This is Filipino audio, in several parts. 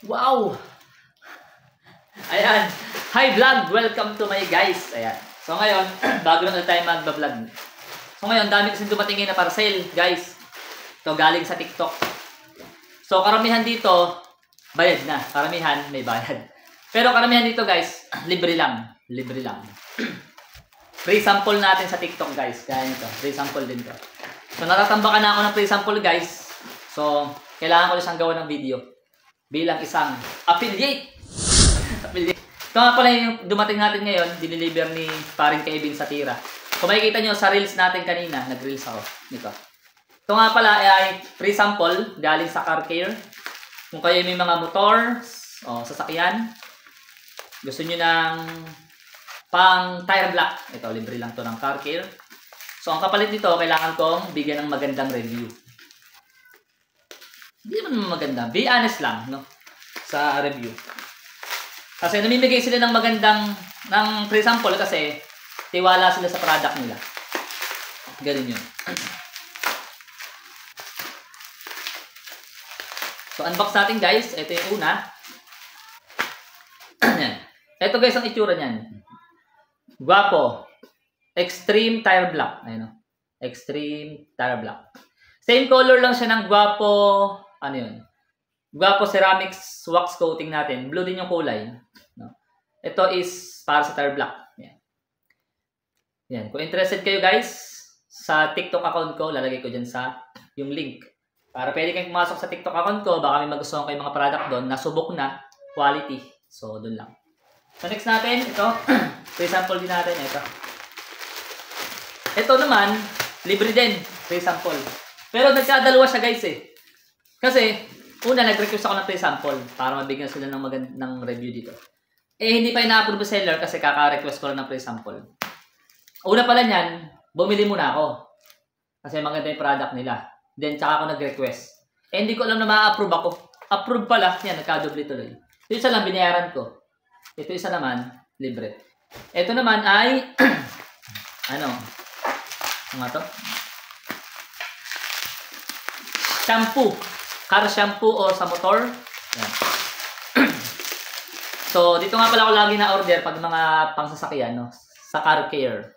Wow! Ayan. Hi vlog! Welcome to my guys. Ayan. So ngayon, bago na tayo mag-vlog. So ngayon, dami kasi dumating na parcel, guys. Ito galing sa TikTok. So karamihan dito, bayad na. Karamihan may bayad. Pero karamihan dito, guys, libre lang. Libre lang. Free sample natin sa TikTok, guys. Kaya nito, free sample din to. So natatambakan na ako ng free sample, guys. So kailangan ko lang siyang gawa ng video bilang isang affiliate. Ito nga pala yung dumating natin ngayon, diniliver ni paring Kevin sa Tira. Kung makikita nyo sa reels natin kanina, nag-reels ako. Ito. Ito nga pala ay free sample galing sa Car Care. Kung kayo may mga motor, sasakyan, gusto nyo ng pang tire block, ito, libre lang to ng Car Care. So ang kapalit nito, kailangan kong bigyan ng magandang review. Hindi naman maganda, be honest lang, no? Sa review. Kasi namimigay sila ng magandang free sample kasi tiwala sila sa product nila. Ganun yun. So unbox natin, guys. Ito yung una. Ito, guys, ang itsura niyan. Guwapo. Extreme tire block. Ayun, no? Extreme tire block. Same color lang siya ng Guwapo. Ano yun? Guwapo ceramics wax coating natin. Blue din yung kulay. No? Ito is para sa tire block. Yan. Yan. Kung interested kayo, guys, sa TikTok account ko, lalagay ko dyan sa yung link. Para pwede kayong pumasok sa TikTok account ko, baka may magustuhan kayo mga product doon, nasubok na, quality. So, doon lang. So, next natin, ito. Free sample din natin. Ito naman, libre din. Free sample. Pero nagkadalawa siya, guys, eh. Kasi, una, nag-request ako ng free sample para mabigyan sila ng review dito. Eh, hindi pa ina-approve sa seller kasi kaka-request ko lang ng free sample. Una pala niyan, bumili muna ako. Kasi maganda yung product nila. Then, tsaka ako nag-request. Eh, hindi ko alam na ma-approve ako. Approve pala. Yan, nagka-double tuloy. Ito isa lang, binayaran ko. Ito isa naman, libre. Ito naman ay, ano nga to? Shampoo. Car shampoo o sa motor. Yan. So, dito nga pala ako lagi na-order pag mga pangsasakyan, no? Sa Car Care.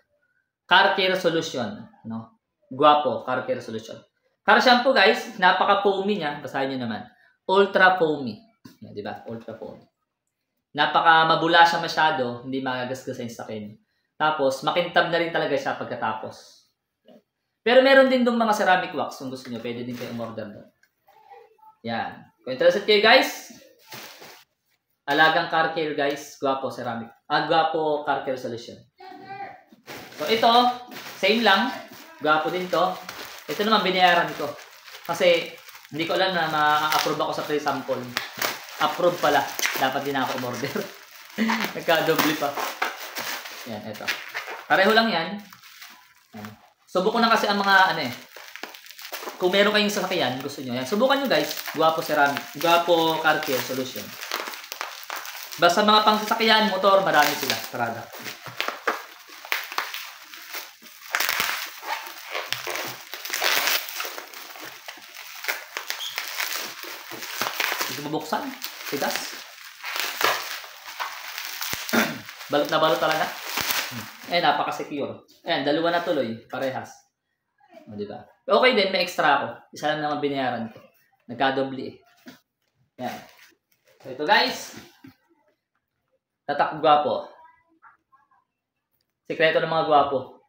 Car Care Solution, no? Guwapo, Car Care Solution. Car shampoo, guys, napaka-foamy niya. Basahin nyo naman. Ultra foamy. Yan, di ba? Ultra foamy. Napaka-mabula siya masyado. Hindi magagasgas sa sakin. Tapos, makintab na rin talaga siya pagkatapos. Pero meron din dong mga ceramic wax. Kung gusto nyo, pwede din kayo umorder doon. Yan. Kung interested kayo, guys, alagang Car Care, guys. Guwapo ceramic. Guwapo Car Care Solution. So, ito, same lang. Guwapo din to. Ito naman, binayaran ko. Kasi, hindi ko alam na ma-approve ako sa free sample. Approve pala. Dapat din ako umorder. Nagka-double pa. Yan, ito. Pareho lang yan. Subukan na kasi ang mga, kung meron kayong sasakyan, gusto nyo. Yan. Subukan nyo, guys. Guwapo ceramic. Guwapo Car Care Solution. Basta mga pangsasakyan, motor, marami sila. Product. Ito mabuksan. Tigas. Balot na balot talaga. Napaka-secure. Ayan, dalawa na tuloy. Parehas. O, diba? Okay din, may extra ako. Isa lang naman binayaran ko. Nagka-doble eh. Ayan. So, ito, guys. Tatak Guwapo. Sekreto ng mga guwapo.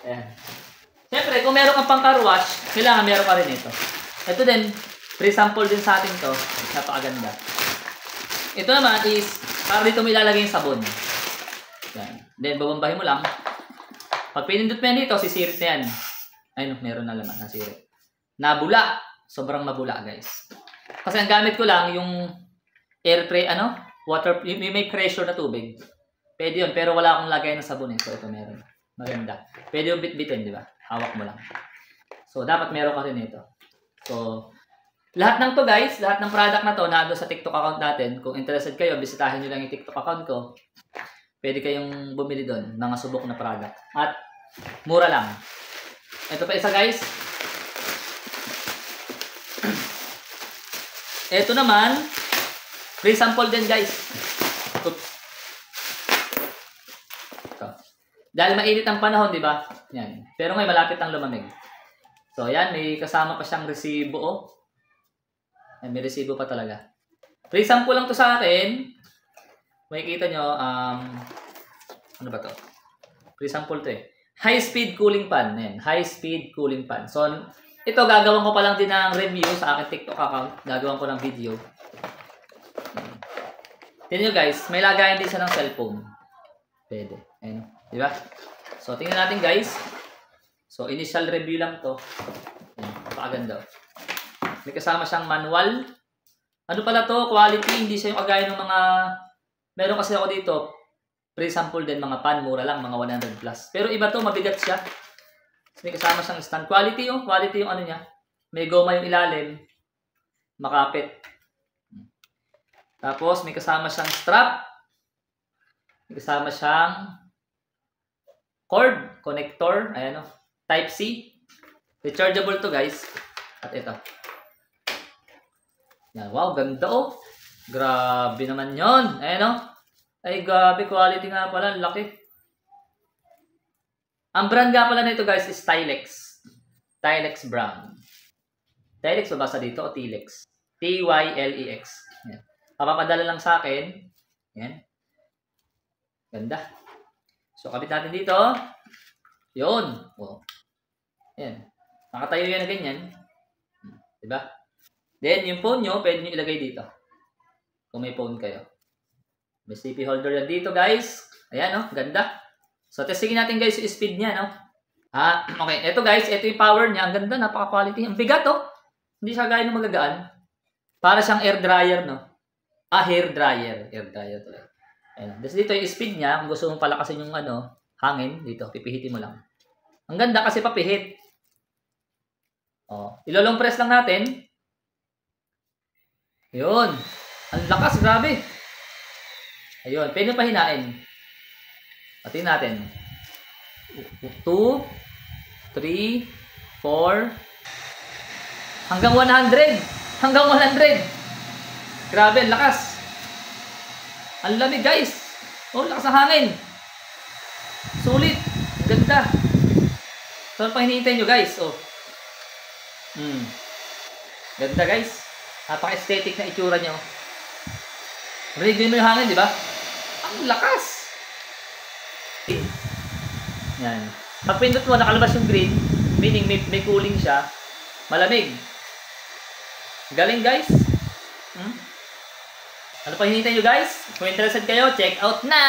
Ayan. Siyempre, kung meron kang pang car wash, kailangan meron ka rin ito. Ito din, free sample din sa atin to. Napakaganda. Ito naman is, para dito mo ilalagay yung sabon. Yan. Then, babambahin mo lang. Pag pinindot mo yan dito, sisirit na yan. Ayun, meron na laman, nasirit. Nabula. Sobrang mabula, guys. Kasi ang gamit ko lang, yung air spray, water, may pressure na tubig. Pwede yun, pero wala akong lagay ng sabon eh. So, ito meron. Maganda. Pwede yung bit-bitin, di ba? Hawak mo lang. So, dapat meron ka rin ito. So, lahat ng to, guys, lahat ng product na to, nando sa TikTok account natin. Kung interested kayo, bisitahin nyo lang yung TikTok account ko. Pwede kayong bumili doon, mga subok na product. At, mura lang. Ito pa isa, guys. Ito naman, free sample din guys. Oops. Ito. Dahil mainit ang panahon, di ba? Yan. Pero ngayon malapit ang lumamig. So, yan. May kasama pa siyang resibo. Oh. Yan, may resibo pa talaga. Free sample lang to sa akin. Makikita nyo, ano ba to? Free sample to eh. High speed cooling pan. Yan. High speed cooling pan. So, ito gagawin ko pa lang din ng review sa aking TikTok account. Gagawin ko ng video. Tingnan nyo guys, may lagayan din siya ng cellphone. Pwede. Ayun. Di ba? So, tingnan natin guys. So, initial review lang to. Ayun. Napakaganda. May kasama siyang manual. Ano pala to? Quality. Hindi siya yung kagaya ng mga... Meron kasi ako dito. Free sample din mga pan. Mura lang. Mga 100 plus. Pero iba to. Mabigat siya. May kasama siyang stand. Quality yung ano niya. May goma yung ilalim. Makapit. Tapos may kasama siyang strap. May kasama siyang cord, connector, ayan o. Type C. Rechargeable to guys. At ito. Yan, wow, ganda o. Grabe naman yon. Ayan o. Ay, grabe. Quality nga pala. Laki. Ang brand nga pala nito guys is Tilex. Tilex brand. Tilex babasa dito o Tilex? T-Y-L-E-X. Yan. Papapadala lang sa akin. Yan. Ganda. So, kabit natin dito. Yun. Oh. Yan. Nakatayo yan na ganyan. Diba? Then, yung phone nyo, pwede nyo ilagay dito. Kung may phone kayo. May CP holder yan dito guys. Ayan o. Ganda. So, testingin natin guys yung speed niya, no? Okay. Ito guys, ito yung power niya. Ang ganda, napaka-quality. Ang bigat, oh. Hindi siya gaya ng magagaan. Para siyang air dryer, no? Hair dryer. Air dryer to. Ayan. Tapos dito yung speed niya. Kung gusto mong palakasin yung hangin, dito, pipihitin mo lang. Ang ganda kasi papihit. Oh. Ilolong press lang natin. Ayun. Ang lakas, grabe. Ayun. Pwede pa hinain. Patin natin. 2, 3, 4, hanggang 100. Hanggang 100. Grabe, ang lakas. Ang lamig guys. Oh, lakas ng hangin. Sulit. Ganda. So, ano pang hinihintay nyo guys? Oh. Ganda guys. Napaka-aesthetic na itsura nyo. Rinig mo yung hangin, di ba? Ang lakas. Yan. Pag pindot mo, nakalabas yung green, meaning may cooling siya, malamig. Galing guys. Ano pa hinihintay nyo guys? Kung interested kayo, check out na!